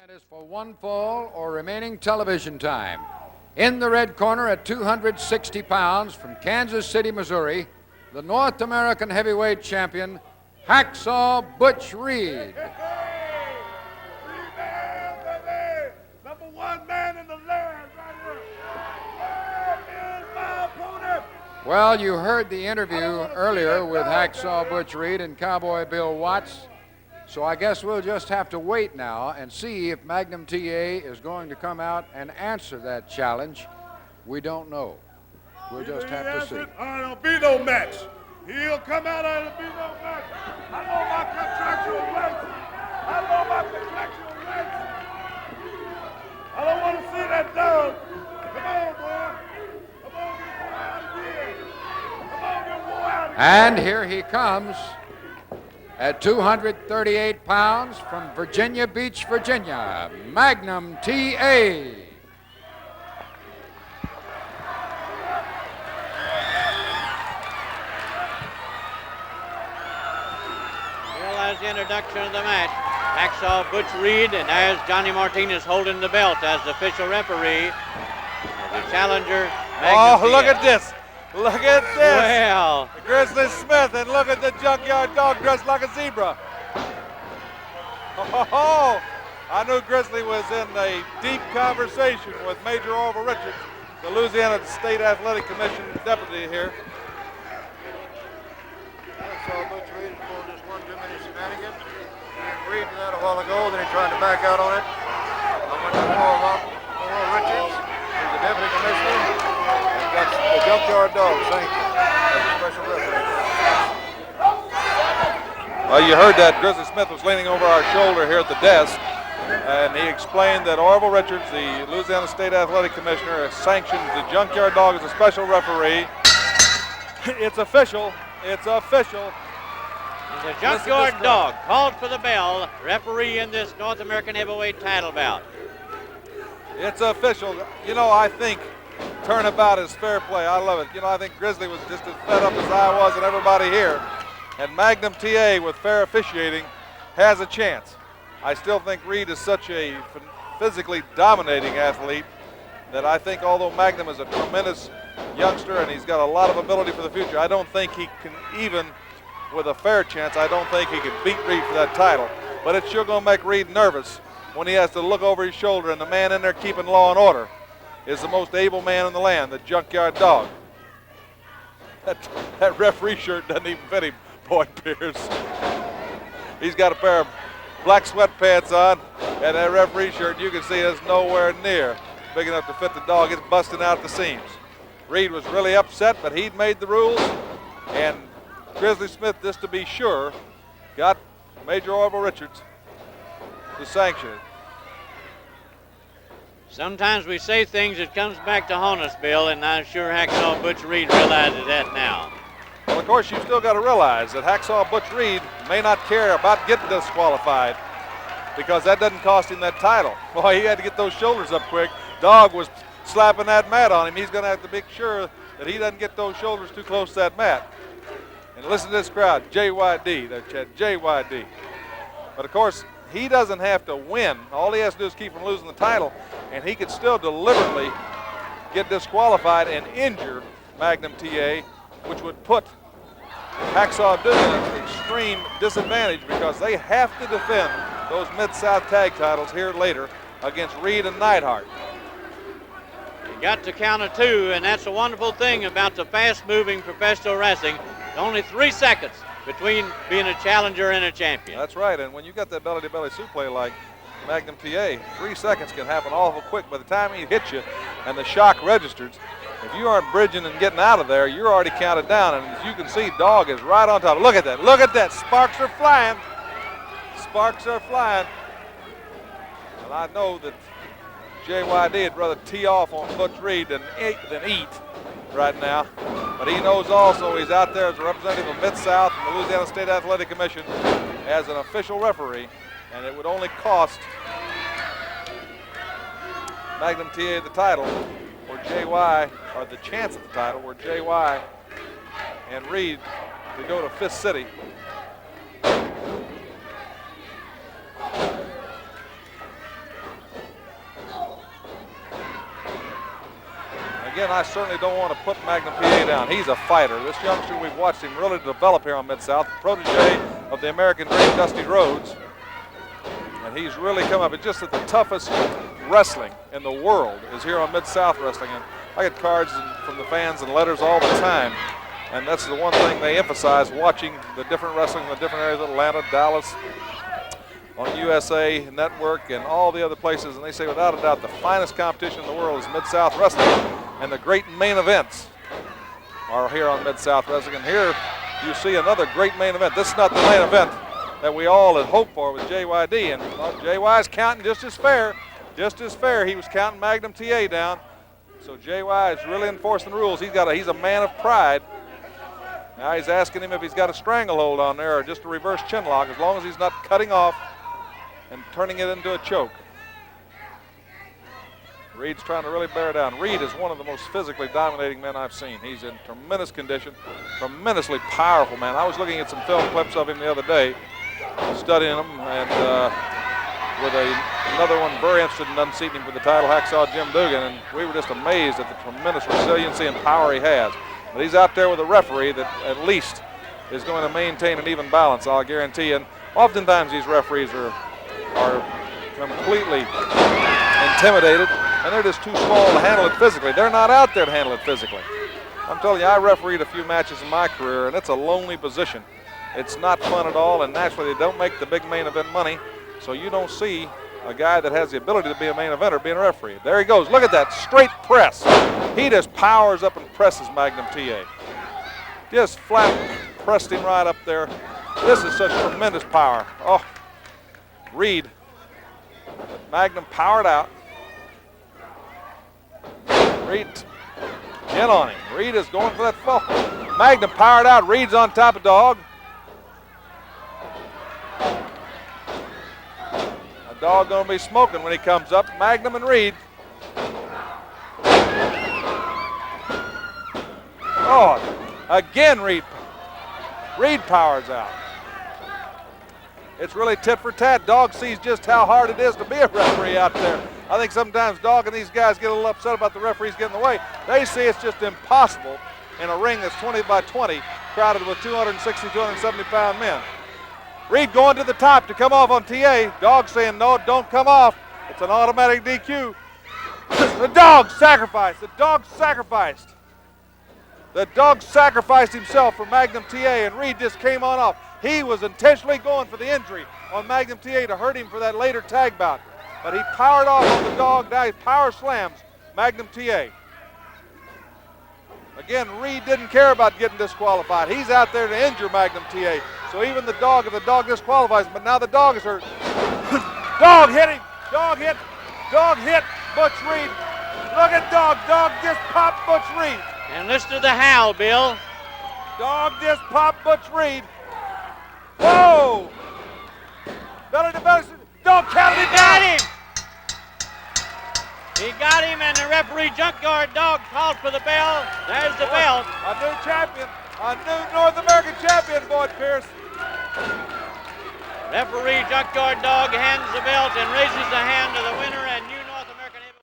Is for one fall or remaining television time. In the red corner at 260 pounds from Kansas City, Missouri, the North American heavyweight champion, Hacksaw Butch Reed. Number one man in the land right here. Is my opponent. Well, you heard the interview earlier with Hacksaw Butch Reed and Cowboy Bill Watts. So I guess we'll just have to wait now and see if Magnum T.A. is going to come out and answer that challenge. We don't know. We'll just have to see. There'll be no match. He'll come out and there'll be no match. I know my contractual rights. I don't want to see that dog. Come on, boy. Come on, get more out of here. Come on, get more out of here. And here he comes. At 238 pounds from Virginia Beach, Virginia, Magnum T.A. Well, as the introduction of the match, Hacksaw Butch Reed, and as Johnny Martinez holding the belt as the official referee, the challenger, Magnum Oh, look T.A. at this. Look at this. Well, Grizzly Smith, and look at the junkyard dog dressed like a zebra. Oh, I knew Grizzly was in a deep conversation with Major Orville Richards, the Louisiana State Athletic Commission deputy here. I saw Butch Reed pull just one too many shenanigans. He agreed to that a while ago, then he tried to back out on it. I went to Orville Richards, who's the deputy commissioner, and got the junkyard dog sanctioned as a special referee. Well, you heard that Grizzly Smith was leaning over our shoulder here at the desk, and he explained that Orville Richards, the Louisiana State Athletic Commissioner, has sanctioned the junkyard dog as a special referee. It's official. It's official. the junkyard dog called for the bell, referee in this North American heavyweight title bout. It's official. You know, I think turnabout is fair play. I love it. You know, I think Grizzly was just as fed up as I was and everybody here. And Magnum T.A. with fair officiating has a chance. I still think Reed is such a physically dominating athlete that I think although Magnum is a tremendous youngster and he's got a lot of ability for the future, I don't think he can even, with a fair chance, I don't think he can beat Reed for that title. But it's sure going to make Reed nervous when he has to look over his shoulder and the man in there keeping law and order is the most able man in the land, the junkyard dog. That referee shirt doesn't even fit him, Boyd Pierce. He's got a pair of black sweatpants on, and that referee shirt, you can see, is nowhere near big enough to fit the dog. It's busting out at the seams. Reed was really upset, but he'd made the rules, and Grizzly Smith, just to be sure, got Major Orville Richards to sanction it. Sometimes we say things that comes back to haunt us, Bill, and I'm sure Hacksaw Butch Reed realizes that now. Well, of course, you still got to realize that Hacksaw Butch Reed may not care about getting disqualified because that doesn't cost him that title. Boy, he had to get those shoulders up quick. Dog was slapping that mat on him. He's going to have to make sure that he doesn't get those shoulders too close to that mat. And listen to this crowd, JYD, there, Chad, JYD. But, of course, he doesn't have to win. All he has to do is keep from losing the title, and he could still deliberately get disqualified and injure Magnum T.A., which would put Hacksaw at an extreme disadvantage because they have to defend those Mid-South tag titles here later against Reed and Neidhart. You got to count of two, and that's a wonderful thing about the fast-moving professional wrestling. Only 3 seconds between being a challenger and a champion. That's right, and when you got that belly-to-belly suplex like Magnum T.A., 3 seconds can happen awful quick. By the time he hits you and the shock registers, if you aren't bridging and getting out of there, you're already counted down. And as you can see, Dog is right on top. Look at that. Look at that. Sparks are flying. Sparks are flying. And I know that JYD would rather tee off on Butch Reed than eat right now. But he knows also he's out there as a representative of Mid-South and the Louisiana State Athletic Commission as an official referee. And it would only cost Magnum T.A. the title, or JY, or the chance at the title, where JY and Reed to go to Fifth City. Again, I certainly don't want to put Magnum T.A. down. He's a fighter. This youngster, we've watched him really develop here on Mid-South, protege of the American Dream, Dusty Rhodes. And he's really come up. It's just that the toughest wrestling in the world is here on Mid-South Wrestling. And I get cards from the fans and letters all the time. And that's the one thing they emphasize, watching the different wrestling in the different areas of Atlanta, Dallas, on USA Network, and all the other places. And they say, without a doubt, the finest competition in the world is Mid-South Wrestling. And the great main events are here on Mid-South Wrestling. And here you see another great main event. This is not the main event that we all had hoped for with JYD. And JY's counting just as fair. Just as fair. He was counting Magnum T.A. down. So JY is really enforcing the rules. He's a man of pride. Now he's asking him if he's got a stranglehold on there or just a reverse chin lock, as long as he's not cutting off and turning it into a choke. Reed's trying to really bear down. Reed is one of the most physically dominating men I've seen. He's in tremendous condition, tremendously powerful man. I was looking at some film clips of him the other day, studying them, and with another one very interested in unseating him for the title, Hacksaw Jim Dugan, and we were just amazed at the tremendous resiliency and power he has. But he's out there with a referee that at least is going to maintain an even balance, I'll guarantee you. And oftentimes these referees are completely intimidated, and they're just too small to handle it physically. They're not out there to handle it physically. I'm telling you, I refereed a few matches in my career, and it's a lonely position. It's not fun at all, and naturally they don't make the big main event money, so you don't see a guy that has the ability to be a main eventer being a referee. There he goes. Look at that straight press. He just powers up and presses Magnum T.A. Just flat pressed him right up there. This is such tremendous power. Oh, Reed. Magnum powered out. Reed, in on him. Reed is going for that fall. Magnum powered out. Reed's on top of Dog. Dog gonna be smoking when he comes up. Magnum and Reed. Oh, again Reed powers out. It's really tit for tat. Dog sees just how hard it is to be a referee out there. I think sometimes Dog and these guys get a little upset about the referees getting in the way. They see it's just impossible in a ring that's 20 by 20, crowded with 260, 270-pound men. Reed going to the top to come off on T.A. Dog saying, no, don't come off. It's an automatic DQ. The Dog sacrificed. The Dog sacrificed. The Dog sacrificed himself for Magnum T.A. and Reed just came on off. He was intentionally going for the injury on Magnum T.A. to hurt him for that later tag bout. But he powered off on the Dog. Now he power slams Magnum T.A. Again, Reed didn't care about getting disqualified. He's out there to injure Magnum T.A. So even the Dog, if the Dog disqualifies him, but now the Dog is hurt. Dog hit him. Dog hit Butch Reed. Look at Dog. Dog just popped Butch Reed. And listen to the howl, Bill. Dog just popped Butch Reed. Whoa! Belly to belly. Dog counted it down. He got him, and the referee Junkyard Dog called for the bell. There's the belt. A new champion. A new North American champion, Boyd Pierce. Referee Junkyard Dog hands the belt and raises the hand of the winner